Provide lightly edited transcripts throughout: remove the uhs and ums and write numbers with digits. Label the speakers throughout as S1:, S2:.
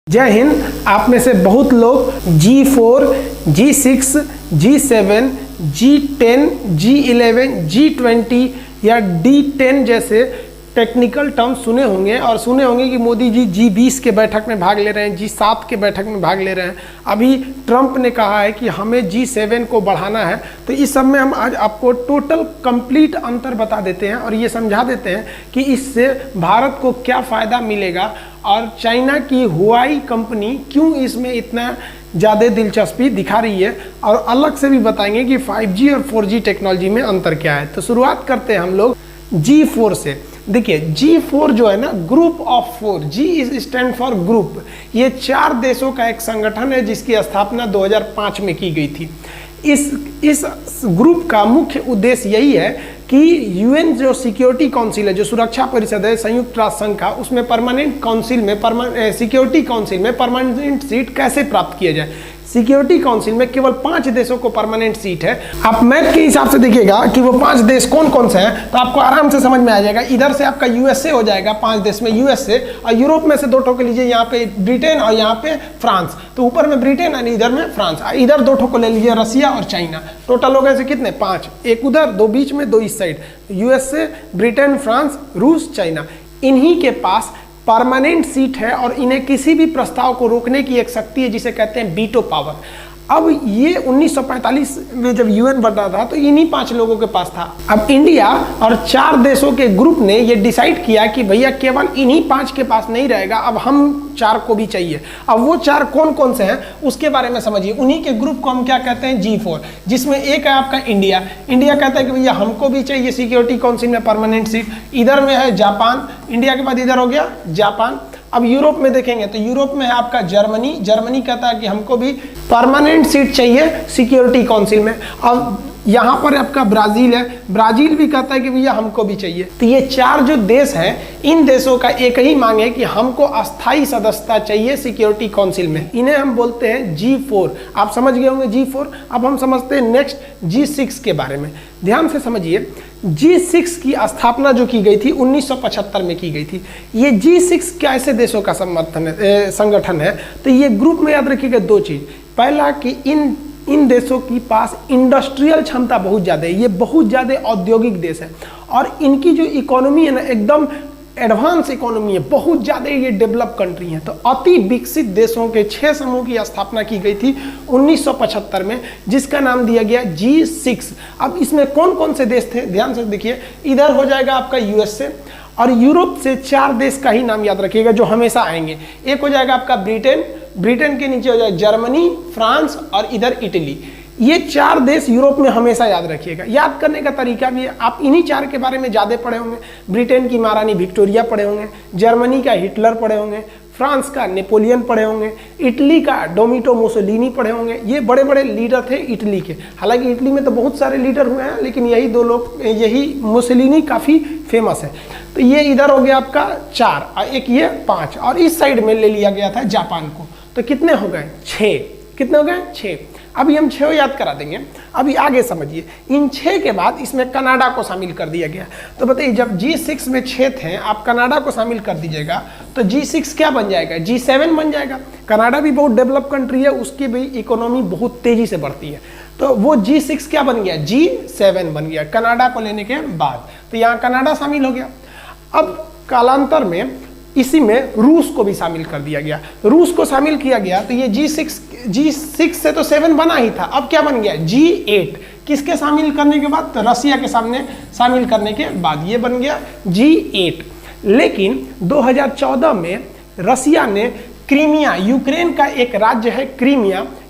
S1: जय हिंद। आप में से बहुत लोग G4, G6, G7, G10, G11, G20 या D10 जैसे टेक्निकल टर्म सुने होंगे और सुने होंगे कि मोदी जी G20 के बैठक में भाग ले रहे हैं, G7 के बैठक में भाग ले रहे हैं। अभी ट्रंप ने कहा है कि हमें G7 को बढ़ाना है। तो इस सब में हम आज आपको टोटल कंप्लीट अंतर बता देते हैं और ये समझा देते हैं कि इससे भारत को क्या फ़ायदा मिलेगा और चाइना की हुआई कंपनी क्यों इसमें इतना ज़्यादा दिलचस्पी दिखा रही है, और अलग से भी बताएंगे कि 5G और 4G टेक्नोलॉजी में अंतर क्या है। तो शुरुआत करते हैं हम लोग G4 से। देखिए G4 जो है ना, group of 4, G is stand for group. ये 4 देशों का एक संगठन है जिसकी स्थापना 2005 में की गई थी। इस ग्रुप का मुख्य उद्देश्य यही है कि यूएन जो सिक्योरिटी काउंसिल है, जो सुरक्षा परिषद है संयुक्त राष्ट्र संघ का, उसमें परमानेंट काउंसिल में सिक्योरिटी काउंसिल में परमानेंट सीट कैसे प्राप्त किया जाए। सिक्योरिटी काउंसिल में केवल 5 देशों को परमानेंट सीट है। आप मैप के हिसाब से देखिएगा कि वो 5 देश कौन कौन से हैं, तो आपको आराम से समझ में आ जाएगा। इधर से आपका यूएसए हो जाएगा, 5 देश में यूएसए, और यूरोप में से 2 ठो के लीजिए, यहाँ पे ब्रिटेन और यहाँ पे फ्रांस। तो ऊपर में ब्रिटेन और इधर में फ्रांस। इधर 2 ठो को ले लीजिए, रसिया और चाइना। टोटल हो गए से कितने? 5। एक उधर, 2 बीच में, 2 इस साइड। यूएसए, ब्रिटेन, फ्रांस, रूस, चाइना। इन्हीं के पास परमानेंट सीट है और इन्हें किसी भी प्रस्ताव को रोकने की एक शक्ति है जिसे कहते हैं वीटो पावर। अब ये 1945 में जब यूएन बना था तो इन्हीं 5 लोगों के पास था। अब इंडिया और 4 देशों के ग्रुप ने ये डिसाइड किया कि भैया केवल इन्हीं 5 के पास नहीं रहेगा, अब हम 4 को भी चाहिए। अब वो 4 कौन कौन से हैं उसके बारे में समझिए। उन्हीं के ग्रुप को हम क्या कहते हैं? G4, जिसमें एक है आपका इंडिया। इंडिया कहता है कि भैया हमको भी चाहिए सिक्योरिटी काउंसिल में परमानेंट सीट। इधर में है जापान, इंडिया के बाद इधर हो गया जापान। अब यूरोप में देखेंगे तो यूरोप में है आपका जर्मनी। जर्मनी कहता है कि हमको भी परमानेंट सीट चाहिए सिक्योरिटी काउंसिल में। अब यहाँ पर आपका ब्राज़ील है, ब्राज़ील भी कहता है कि भैया हमको भी चाहिए। तो ये 4 जो देश हैं, इन देशों का एक ही मांग है कि हमको अस्थायी सदस्यता चाहिए सिक्योरिटी काउंसिल में। इन्हें हम बोलते हैं G4। आप समझ गए होंगे G4। अब हम समझते हैं नेक्स्ट G6 के बारे में। ध्यान से समझिए, G6 की स्थापना जो की गई थी 1975 में की गई थी। ये G6 कैसे देशों का संगठन है? तो ये ग्रुप में याद रखिएगा 2 चीज़। पहला कि इन देशों की पास इंडस्ट्रियल क्षमता बहुत ज़्यादा है, ये बहुत ज़्यादा औद्योगिक देश है और इनकी जो इकोनॉमी है ना, एकदम एडवांस इकोनॉमी है, बहुत ज़्यादा ये डेवलप कंट्री है। तो अति विकसित देशों के 6 समूह की स्थापना की गई थी 1975 में, जिसका नाम दिया गया G6। अब इसमें कौन कौन से देश थे ध्यान से देखिए। इधर हो जाएगा आपका यूएसए, और यूरोप से 4 देश का ही नाम याद रखिएगा जो हमेशा आएंगे। एक हो जाएगा आपका ब्रिटेन, ब्रिटेन के नीचे हो जाएगा जर्मनी, फ्रांस और इधर इटली। ये 4 देश यूरोप में हमेशा याद रखिएगा। याद करने का तरीका भी है, आप इन्हीं 4 के बारे में ज़्यादा पढ़े होंगे। ब्रिटेन की महारानी विक्टोरिया पढ़े होंगे, जर्मनी का हिटलर पढ़े होंगे, फ्रांस का नेपोलियन पढ़े होंगे, इटली का डोमिटो मुसोलिनी पढ़े होंगे। ये बड़े बड़े लीडर थे इटली के। हालांकि इटली में तो बहुत सारे लीडर हुए हैं, लेकिन यही 2 लोग, यही मुसोलिनी काफ़ी फेमस है। तो ये इधर हो गया आपका 4 और एक ये 5, और इस साइड में ले लिया गया था जापान को। तो कितने हो गए? 6। कितने हो गए? 6। अभी हम 6 याद करा देंगे। अभी आगे समझिए, इन 6 के बाद इसमें कनाडा को शामिल कर दिया गया। तो बताइए, जब G6 में 6 थे, आप कनाडा को शामिल कर दीजिएगा तो G6 क्या बन जाएगा? G7 बन जाएगा। कनाडा भी बहुत डेवलप कंट्री है, उसकी भी इकोनॉमी बहुत तेजी से बढ़ती है। तो वो G6 क्या बन गया? G7 बन गया कनाडा को लेने के बाद। तो यहाँ कनाडा शामिल हो गया। अब कालांतर में इसी में रूस को भी शामिल कर दिया गया। रूस को शामिल किया गया तो ये G6 से तो 7 बना ही था, अब क्या बन गया? G8। किसके शामिल करने के बाद? तो रसिया के सामने शामिल करने के बाद ये बन गया G8। लेकिन 2014 में रसिया ने क्रीमिया, यूक्रेन का एक राज्य है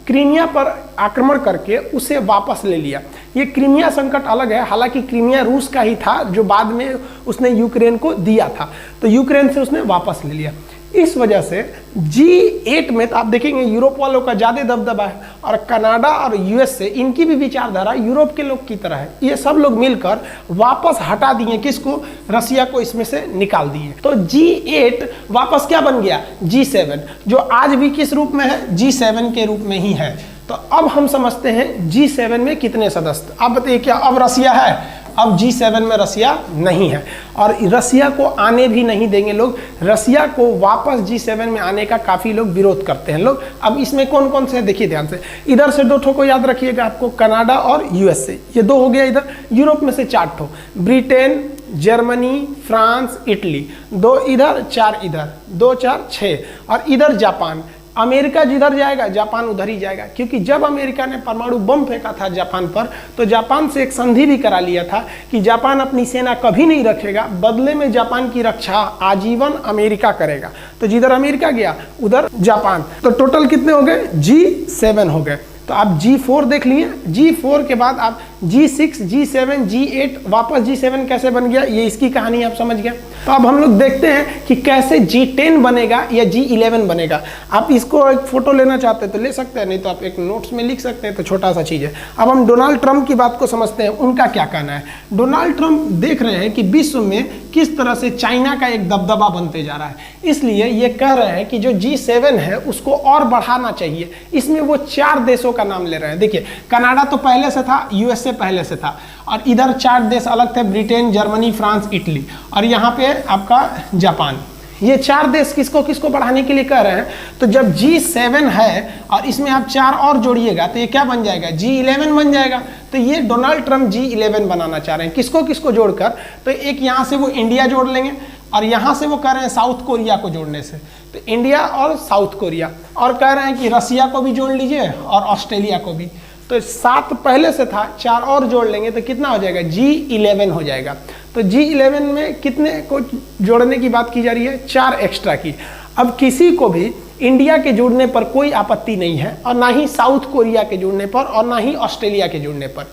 S1: क्रीमिया पर आक्रमण करके उसे वापस ले लिया। ये क्रीमिया संकट अलग है, हालांकि क्रीमिया रूस का ही था जो बाद में उसने यूक्रेन को दिया था, तो यूक्रेन से उसने वापस ले लिया। इस वजह से G8 में तो आप देखेंगे यूरोप वालों का ज़्यादा दबदबा है, और कनाडा और यूएसए इनकी भी विचारधारा यूरोप के लोग की तरह है। ये सब लोग मिलकर वापस हटा दिए किसको? रसिया को इसमें से निकाल दिए। तो G8 वापस क्या बन गया? G7, जो आज भी किस रूप में है? G7 के रूप में ही है। तो अब हम समझते हैं G7 में कितने सदस्य। अब बताइए, क्या अब रसिया है? अब G7 में रसिया नहीं है और रसिया को आने भी नहीं देंगे लोग। रसिया को वापस G7 में आने का काफ़ी लोग विरोध करते हैं लोग। अब इसमें कौन कौन से देखिए ध्यान से, इधर से 2 ठो को याद रखिएगा आपको, कनाडा और USA, ये 2 हो गया। इधर यूरोप में से 4 ठो, ब्रिटेन, जर्मनी, फ्रांस, इटली, 2 इधर 4 इधर, 2 4 6, और इधर जापान। अमेरिका जिधर जाएगा जापान उधर ही जाएगा, क्योंकि जब अमेरिका ने परमाणु बम फेंका था जापान पर तो जापान से एक संधि भी करा लिया था कि जापान अपनी सेना कभी नहीं रखेगा, बदले में जापान की रक्षा आजीवन अमेरिका करेगा। तो जिधर अमेरिका गया उधर जापान। तो टोटल कितने हो गए? G7 हो गए। तो आप G4 देख लिए, G4 के बाद आप G6, G7, G8, वापस G7 कैसे बन गया, ये इसकी कहानी आप समझ गए। तो अब हम लोग देखते हैं कि कैसे G10 बनेगा या G11 बनेगा। आप इसको एक फोटो लेना चाहते हैं तो ले सकते हैं, नहीं तो आप एक नोट्स में लिख सकते हैं, तो छोटा सा चीज़ है। अब हम डोनाल्ड ट्रंप की बात को समझते हैं, उनका क्या कहना है। डोनाल्ड ट्रंप देख रहे हैं कि विश्व में किस तरह से चाइना का एक दबदबा बनते जा रहा है, इसलिए ये कह रहे हैं कि जो G7 है उसको और बढ़ाना चाहिए। इसमें वो 4 देशों का नाम ले रहे हैं। देखिए, कनाडा तो पहले से था, USA पहले से था, और इधर 4 देश अलग थे, ब्रिटेन, जर्मनी, फ्रांस, इटली, और यहाँ पे आपका जापान। ये 4 देश किसको किसको बढ़ाने के लिए कह रहे हैं। तो जब G7 है और इसमें आप 4 और जोड़िएगा तो ये क्या बन जाएगा? G11 बन जाएगा। तो ये डोनाल्ड ट्रंप G11 बनाना चाह रहे हैं। किसको किसको जोड़कर? तो एक यहाँ से वो इंडिया जोड़ लेंगे, और यहाँ से वो कह रहे हैं साउथ कोरिया को जोड़ने से, तो इंडिया और साउथ कोरिया, और कह रहे हैं कि रसिया को भी जोड़ लीजिए और ऑस्ट्रेलिया को भी। तो 7 पहले से था, 4 और जोड़ लेंगे तो कितना हो जाएगा? G11 हो जाएगा। तो G11 में कितने को जोड़ने की बात की जा रही है? 4 एक्स्ट्रा की। अब किसी को भी इंडिया के जुड़ने पर कोई आपत्ति नहीं है, और ना ही साउथ कोरिया के जुड़ने पर, और ना ही ऑस्ट्रेलिया के जुड़ने पर।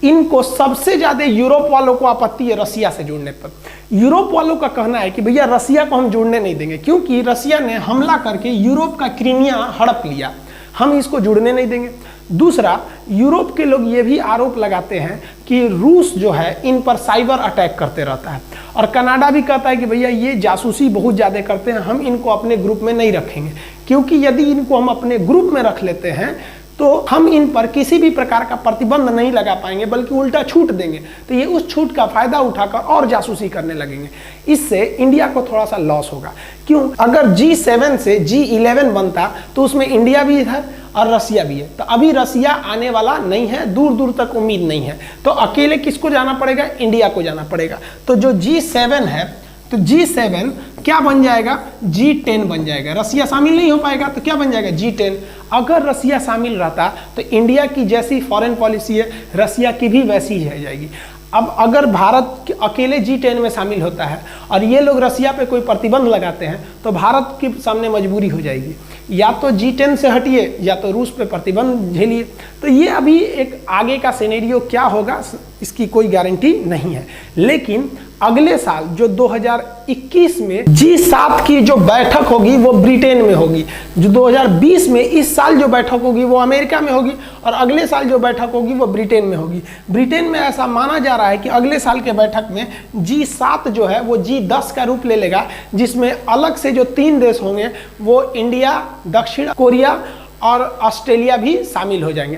S1: इनको सबसे ज़्यादा यूरोप वालों को आपत्ति है रसिया से जुड़ने पर। यूरोप वालों का कहना है कि भैया रसिया को हम जुड़ने नहीं देंगे, क्योंकि रसिया ने हमला करके यूरोप का क्रीमिया हड़प लिया, हम इसको जुड़ने नहीं देंगे। दूसरा, यूरोप के लोग ये भी आरोप लगाते हैं कि रूस जो है इन पर साइबर अटैक करते रहता है, और कनाडा भी कहता है कि भैया ये जासूसी बहुत ज़्यादा करते हैं, हम इनको अपने ग्रुप में नहीं रखेंगे, क्योंकि यदि इनको हम अपने ग्रुप में रख लेते हैं तो हम इन पर किसी भी प्रकार का प्रतिबंध नहीं लगा पाएंगे, बल्कि उल्टा छूट देंगे। तो ये उस छूट का फायदा उठाकर और जासूसी करने लगेंगे। इससे इंडिया को थोड़ा सा लॉस होगा। क्यों? अगर G7 से G11 बनता तो उसमें इंडिया भी है और रसिया भी है। तो अभी रसिया आने वाला नहीं है, दूर दूर तक उम्मीद नहीं है। तो अकेले किसको जाना पड़ेगा? इंडिया को जाना पड़ेगा। तो जो G7 है, तो G7 क्या बन जाएगा? G10 बन जाएगा। रसिया शामिल नहीं हो पाएगा तो क्या बन जाएगा? G10। अगर रसिया शामिल रहता तो इंडिया की जैसी फॉरेन पॉलिसी है, रसिया की भी वैसी ही रह जाएगी। अब अगर भारत अकेले G10 में शामिल होता है और ये लोग रसिया पे कोई प्रतिबंध लगाते हैं तो भारत के सामने मजबूरी हो जाएगी, या तो G10 से हटिए या तो रूस पे प्रतिबंध झेलिए। तो ये अभी एक आगे का सिनेरियो क्या होगा इसकी कोई गारंटी नहीं है। लेकिन अगले साल जो 2021 में G7 की जो बैठक होगी वो ब्रिटेन में होगी, जो 2020 में इस साल जो बैठक होगी वो अमेरिका में होगी, और अगले साल जो बैठक होगी वो ब्रिटेन में होगी। ब्रिटेन में ऐसा माना जा रहा है कि अगले साल के बैठक में G7 जो है वो G10 का रूप ले लेगा, जिसमें अलग से जो 3 देश होंगे वो इंडिया, दक्षिण कोरिया और ऑस्ट्रेलिया भी शामिल हो जाएंगे।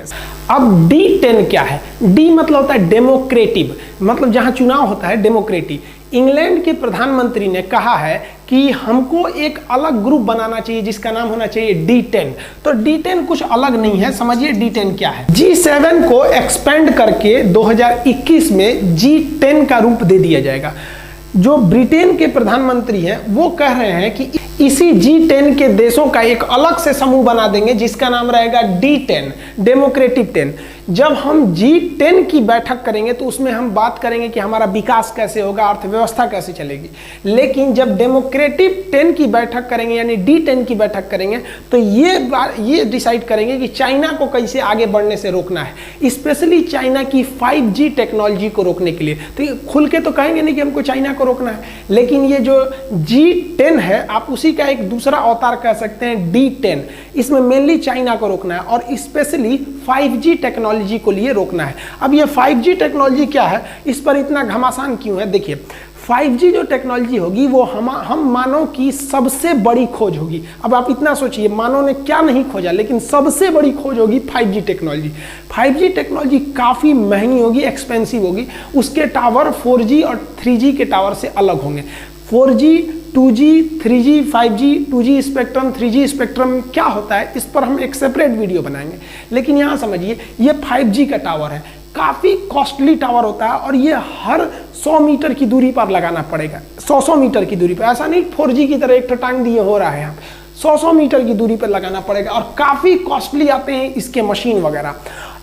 S1: अब D10 क्या है? D मतलब होता है डेमोक्रेटिव, मतलब जहां चुनाव होता है डेमोक्रेटिव। इंग्लैंड के प्रधानमंत्री ने कहा है कि हमको एक अलग ग्रुप बनाना चाहिए जिसका नाम होना चाहिए D10। तो D10 कुछ अलग नहीं है, समझिए D10 क्या है। G7 को एक्सपेंड करके 2021 में G10 का रूप दे दिया जाएगा। जो ब्रिटेन के प्रधानमंत्री हैं वो कह रहे हैं कि इसी G10 के देशों का एक अलग से समूह बना देंगे जिसका नाम रहेगा D10, डेमोक्रेटिव 10। जब हम G10 की बैठक करेंगे तो उसमें हम बात करेंगे कि हमारा विकास कैसे होगा, अर्थव्यवस्था कैसे चलेगी। लेकिन जब डेमोक्रेटिव 10 की बैठक करेंगे यानी D10 की बैठक करेंगे तो ये डिसाइड करेंगे कि चाइना को कैसे आगे बढ़ने से रोकना है, स्पेशली चाइना की 5G टेक्नोलॉजी को रोकने के लिए। तो खुल के तो कहेंगे नहीं कि हमको चाइना को रोकना है, लेकिन ये जो G10 है आप उसी उसी का एक दूसरा अवतार कह सकते हैं D10। इसमें मेनली चाइना को रोकना है और स्पेशली 5G टेक्नोलॉजी को लिए रोकना है। अब ये 5G टेक्नोलॉजी क्या है, इस पर इतना घमासान क्यों है? देखिए 5G जो टेक्नोलॉजी होगी वो हम मानव की सबसे बड़ी खोज होगी। अब आप इतना सोचिए, मानव ने क्या नहीं खोजा, लेकिन सबसे बड़ी खोज होगी 5G टेक्नोलॉजी। 5G टेक्नोलॉजी काफ़ी महंगी होगी, एक्सपेंसिव होगी। उसके टावर 4G और 3G के टावर से अलग होंगे। 4G, 2G, 3G, 5G, 2G spectrum, 3G spectrum क्या होता है, इस पर हम एक सेपरेट वीडियो बनाएंगे। लेकिन यहाँ समझिए, ये 5G का टावर है, काफ़ी कॉस्टली टावर होता है और ये हर 100 मीटर की दूरी पर लगाना पड़ेगा। 100 मीटर की दूरी पर, ऐसा नहीं 4G की तरह एक टांग दिए हो रहा है यहाँ, 100 मीटर की दूरी पर लगाना पड़ेगा और काफ़ी कॉस्टली आते हैं इसके मशीन वगैरह।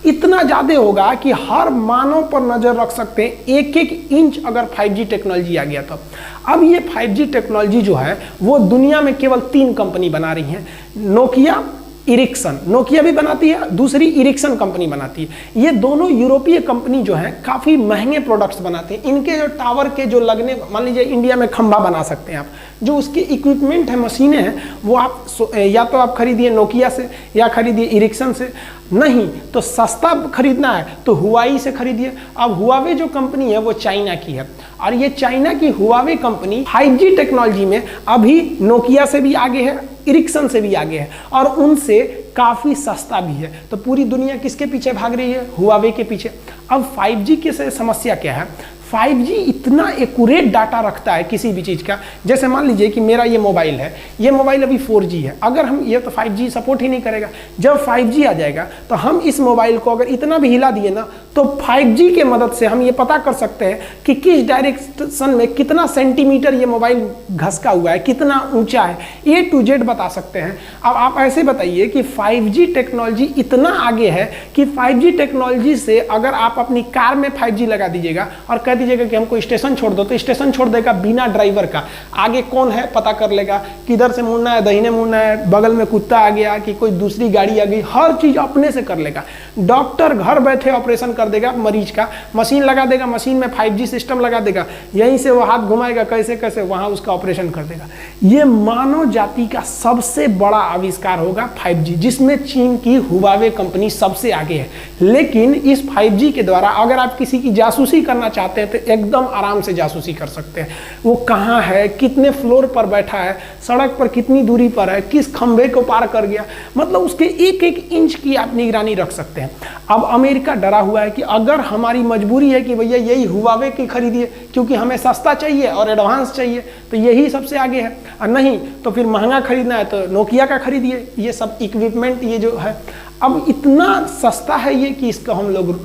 S1: इतना ज़्यादा होगा कि हर मानव पर नज़र रख सकते हैं, एक एक इंच अगर 5G टेक्नोलॉजी आ गया तो। अब ये 5G टेक्नोलॉजी जो है वो दुनिया में केवल 3 कंपनी बना रही हैं, नोकिया, इरिक्सन। नोकिया भी बनाती है, दूसरी इरिक्सन कंपनी बनाती है। ये दोनों यूरोपीय कंपनी जो है काफ़ी महंगे प्रोडक्ट्स बनाते हैं। इनके जो टावर के जो लगने, मान लीजिए इंडिया में खंभा बना सकते हैं आप, जो उसके इक्विपमेंट है, मशीनें हैं, वो आप या तो आप खरीदिए नोकिया से या खरीदिए इरिक्सन से, नहीं तो सस्ता खरीदना है तो हुआई से खरीदिए। अब हुआवे जो कंपनी है वो चाइना की है और ये चाइना की हुआवे कंपनी 5G टेक्नोलॉजी में अभी नोकिया से भी आगे है, इरिक्सन से भी आगे है और उनसे काफ़ी सस्ता भी है। तो पूरी दुनिया किसके पीछे भाग रही है? हुआवे के पीछे। अब 5G की समस्या क्या है? 5G इतना एक्यूरेट डाटा रखता है किसी भी चीज़ का। जैसे मान लीजिए कि मेरा ये मोबाइल है, ये मोबाइल अभी 4G है, अगर हम ये तो 5G सपोर्ट ही नहीं करेगा। जब 5G आ जाएगा तो हम इस मोबाइल को अगर इतना भी हिला दिए ना, तो 5G के मदद से हम ये पता कर सकते हैं कि किस डायरेक्शन में कितना सेंटीमीटर ये मोबाइल घसका हुआ है, कितना ऊंचा है, A to Z बता सकते हैं। अब आप ऐसे बताइए कि 5G टेक्नोलॉजी इतना आगे है कि 5G टेक्नोलॉजी से अगर आप अपनी कार में 5G लगा दीजिएगा और कह दीजिएगा कि हमको स्टेशन छोड़ दो, तो स्टेशन छोड़ देगा बिना ड्राइवर का। आगे कौन है पता कर लेगा, किधर से मुड़ना है, दाहिने मुड़ना है, बगल में कुत्ता आ गया कि कोई दूसरी गाड़ी आ गई, हर चीज अपने से कर लेगा। डॉक्टर घर बैठे ऑपरेशन कर देगा मरीज का, मशीन लगा देगा, मशीन में 5G सिस्टम लगा देगा, यहीं से वो हाथ घुमाएगा, कैसे कैसे वहां उसका ऑपरेशन कर देगा। ये मानव जाति का सबसे बड़ा आविष्कार होगा 5G, जिसमें चीन की हुआवे कंपनी सबसे आगे है। लेकिन इस 5G के द्वारा अगर आप किसी की जासूसी करना चाहते हैं तो एकदम आराम से जासूसी कर सकते हैं। वो कहाँ है, कितने फ्लोर पर बैठा है, सड़क पर कितनी दूरी पर है, किस खंभे को पार कर गया, मतलब उसके एक एक इंच की आप निगरानी रख सकते हैं। अब अमेरिका डरा हुआ है कि अगर हमारी मजबूरी है कि भैया यही हुआवे की खरीदिए क्योंकि हमें सस्ता चाहिए और एडवांस चाहिए, तो यही सबसे आगे है, और नहीं तो फिर महंगा खरीदना है तो नोकिया का खरीदिए। ये सब इक्विपमेंट ये जो है अब इतना सस्ता है ये कि इसका हम लोग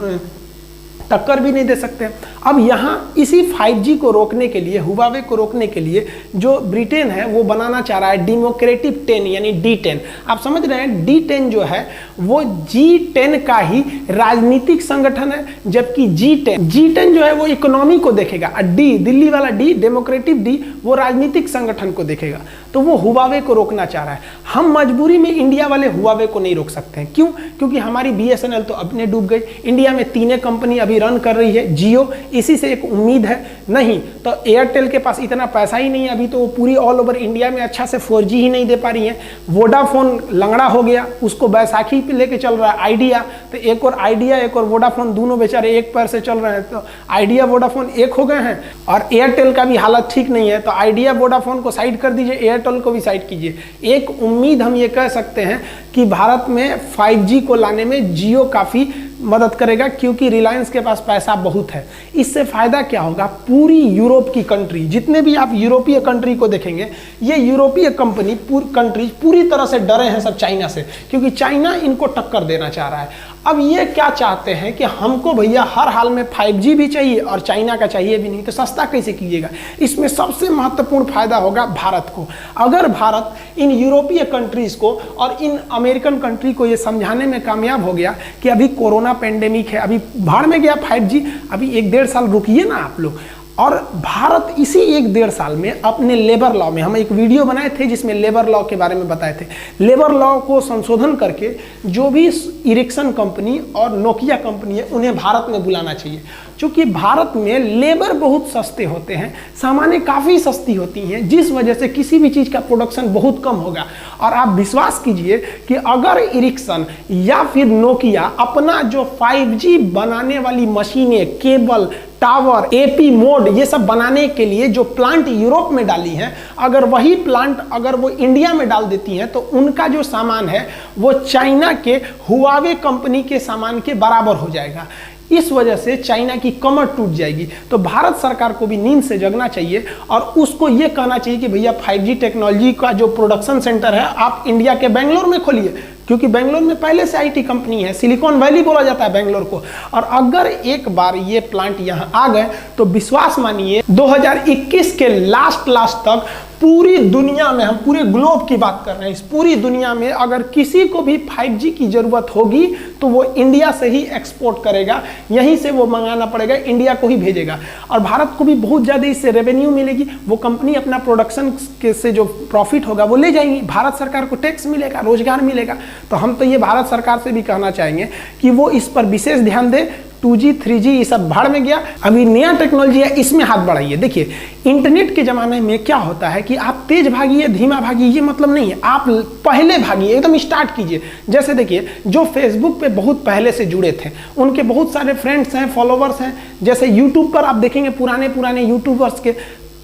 S1: टक्कर भी नहीं दे सकते। अब यहाँ इसी 5G को रोकने के लिए, हुआवे को रोकने के लिए जो ब्रिटेन है वो बनाना चाह रहा है डेमोक्रेटिक 10 यानी D10। आप समझ रहे हैं, D10 जो है वो G10 का ही राजनीतिक संगठन है, जबकि G10 जो है वो इकोनॉमी को देखेगा, और D दिल्ली वाला D डेमोक्रेटिक D वो राजनीतिक संगठन को देखेगा। तो वो हुआवे को रोकना चाह रहा है। हम मजबूरी में इंडिया वाले हुआवे को नहीं रोक सकते हैं। क्यों? क्योंकि हमारी BSNL तो अपने डूब गई। इंडिया में 3 कंपनी अभी रन कर रही है, जियो, इसी से एक उम्मीद है, नहीं तो एयरटेल के पास इतना पैसा ही नहीं है अभी, तो वो पूरी ऑल ओवर इंडिया में अच्छा से 4G ही नहीं दे पा रही है। वोडाफोन लंगड़ा हो गया, उसको बैसाखी पे लेके चल रहा है आइडिया, तो एक और आइडिया एक और वोडाफोन दोनों बेचारे एक पैर से चल रहे हैं, तो आइडिया वोडाफोन एक हो गए हैं। और एयरटेल का भी हालत ठीक नहीं है, तो आइडिया वोडाफोन को साइड कर दीजिए, एयरटेल को भी साइड कीजिए। एक उम्मीद हम ये कह सकते हैं कि भारत में 5G को लाने में जियो काफ़ी मदद करेगा, क्योंकि रिलायंस के पास पैसा बहुत है। इससे फायदा क्या होगा, पूरी यूरोप की कंट्री, जितने भी आप यूरोपीय कंट्री को देखेंगे, ये यूरोपीय कंट्रीज पूरी तरह से डरे हैं सब चाइना से, क्योंकि चाइना इनको टक्कर देना चाह रहा है। अब ये क्या चाहते हैं कि हमको भैया हर हाल में 5G भी चाहिए और चाइना का चाहिए भी नहीं, तो सस्ता कैसे कीजिएगा। इसमें सबसे महत्वपूर्ण फायदा होगा भारत को। अगर भारत इन यूरोपीय कंट्रीज को और इन अमेरिकन कंट्री को ये समझाने में कामयाब हो गया कि अभी कोरोना पेंडेमिक है, अभी भाड़ में गया 5G, अभी 1-1.5 साल रुकिए ना आप लोग, और भारत इसी 1-1.5 साल में अपने लेबर लॉ में, हम एक वीडियो बनाए थे जिसमें लेबर लॉ के बारे में बताए थे, लेबर लॉ को संशोधन करके जो भी इरिक्सन कंपनी और नोकिया कंपनी है उन्हें भारत में बुलाना चाहिए, क्योंकि भारत में लेबर बहुत सस्ते होते हैं, सामानें काफ़ी सस्ती होती हैं, जिस वजह से किसी भी चीज़ का प्रोडक्शन बहुत कम होगा। और आप विश्वास कीजिए कि अगर इरिक्सन या फिर नोकिया अपना जो 5G बनाने वाली मशीनें, केबल, टावर, एपी मोड, ये सब बनाने के लिए जो प्लांट यूरोप में डाली हैं, अगर वही प्लांट अगर वो इंडिया में डाल देती हैं तो उनका जो सामान है वो चाइना के हुआवे कंपनी के सामान के बराबर हो जाएगा। इस वजह से चाइना की कमर टूट जाएगी। तो भारत सरकार को भी नींद से जगना चाहिए और उसको ये कहना चाहिए कि भैया 5G टेक्नोलॉजी का जो प्रोडक्शन सेंटर है आप इंडिया के बेंगलोर में खोलिए, क्योंकि बेंगलोर में पहले से आईटी कंपनी है, सिलिकॉन वैली बोला जाता है बेंगलोर को। और अगर एक बार ये प्लांट यहाँ आ गए तो विश्वास मानिए 2021 के लास्ट तक पूरी दुनिया में, हम पूरे ग्लोब की बात कर रहे हैं, इस पूरी दुनिया में अगर किसी को भी 5G की जरूरत होगी तो वो इंडिया से ही एक्सपोर्ट करेगा, यहीं से वो मंगाना पड़ेगा, इंडिया को ही भेजेगा। और भारत को भी बहुत ज़्यादा इससे रेवेन्यू मिलेगी, वो कंपनी अपना प्रोडक्शन के से जो प्रॉफिट होगा वो ले जाएंगी, भारत सरकार को टैक्स मिलेगा, रोजगार मिलेगा। तो हम तो ये भारत सरकार से भी कहना चाहेंगे कि वो इस पर विशेष ध्यान दे। 2G 3G ये सब भाड़ में गया, अभी नया टेक्नोलॉजी है इसमें हाथ बढ़ाइए। देखिए इंटरनेट के ज़माने में क्या होता है कि आप तेज भागिए धीमा भागिए ये मतलब नहीं है, आप पहले भागिए, एकदम स्टार्ट कीजिए। जैसे देखिए जो फेसबुक पे बहुत पहले से जुड़े थे उनके बहुत सारे फ्रेंड्स हैं, फॉलोवर्स हैं। जैसे यूट्यूब पर आप देखेंगे पुराने यूट्यूबर्स के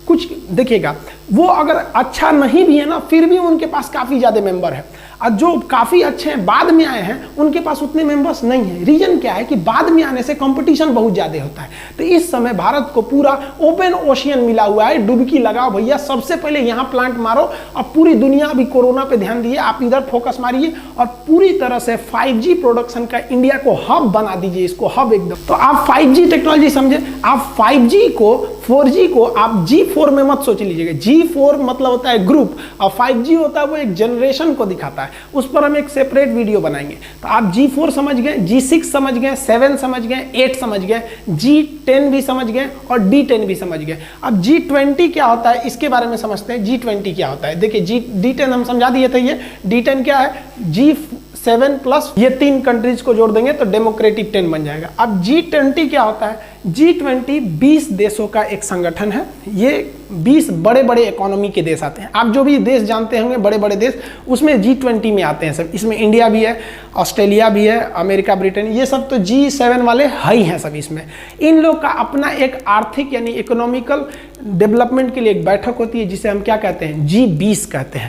S1: कुछ देखिएगा, वो अगर अच्छा नहीं भी है ना फिर भी उनके पास काफ़ी ज़्यादा मेंबर है, और जो काफ़ी अच्छे हैं बाद में आए हैं उनके पास उतने मेंबर्स नहीं हैं। रीजन क्या है कि बाद में आने से कंपटीशन बहुत ज़्यादा होता है। तो इस समय भारत को पूरा ओपन ओशियन मिला हुआ है, डुबकी लगाओ भैया, सबसे पहले यहाँ प्लांट मारो। अब पूरी दुनिया अभी कोरोना पे ध्यान दिए, आप इधर फोकस मारिए और पूरी तरह से 5G प्रोडक्शन का इंडिया को हब बना दीजिए, इसको हब एकदम। तो आप 5G टेक्नोलॉजी समझे, आप 5G को 4G को आप G4 में मत सोच लीजिएगा। G4 मतलब होता है ग्रुप और 5G होता है वो एक जनरेशन को दिखाता है, उस पर हम एक सेपरेट वीडियो बनाएंगे। तो आप G4 समझ गए, G6 समझ गए, 7 समझ गए, 8 समझ गए, G10 भी समझ गए और D10 भी समझ गए। अब G20 क्या होता है इसके बारे में समझते हैं। G20 क्या होता है, देखिए D10 हम समझा दिए थे, ये D10 क्या है, G7 प्लस ये 3 कंट्रीज को जोड़ देंगे तो डेमोक्रेटिक 10 बन जाएगा। अब G20 क्या होता है, G20 20 देशों का एक संगठन है, ये 20 बड़े बड़े इकोनॉमी के देश आते हैं। आप जो भी देश जानते होंगे बड़े बड़े देश उसमें G20 में आते हैं सब, इसमें इंडिया भी है, ऑस्ट्रेलिया भी है, अमेरिका, ब्रिटेन, ये सब तो G7 वाले ही हैं सब। इसमें इन लोग का अपना एक आर्थिक यानी इकोनॉमिकल डेवलपमेंट के लिए एक बैठक होती है जिसे हम क्या कहते हैं, G20 कहते हैं।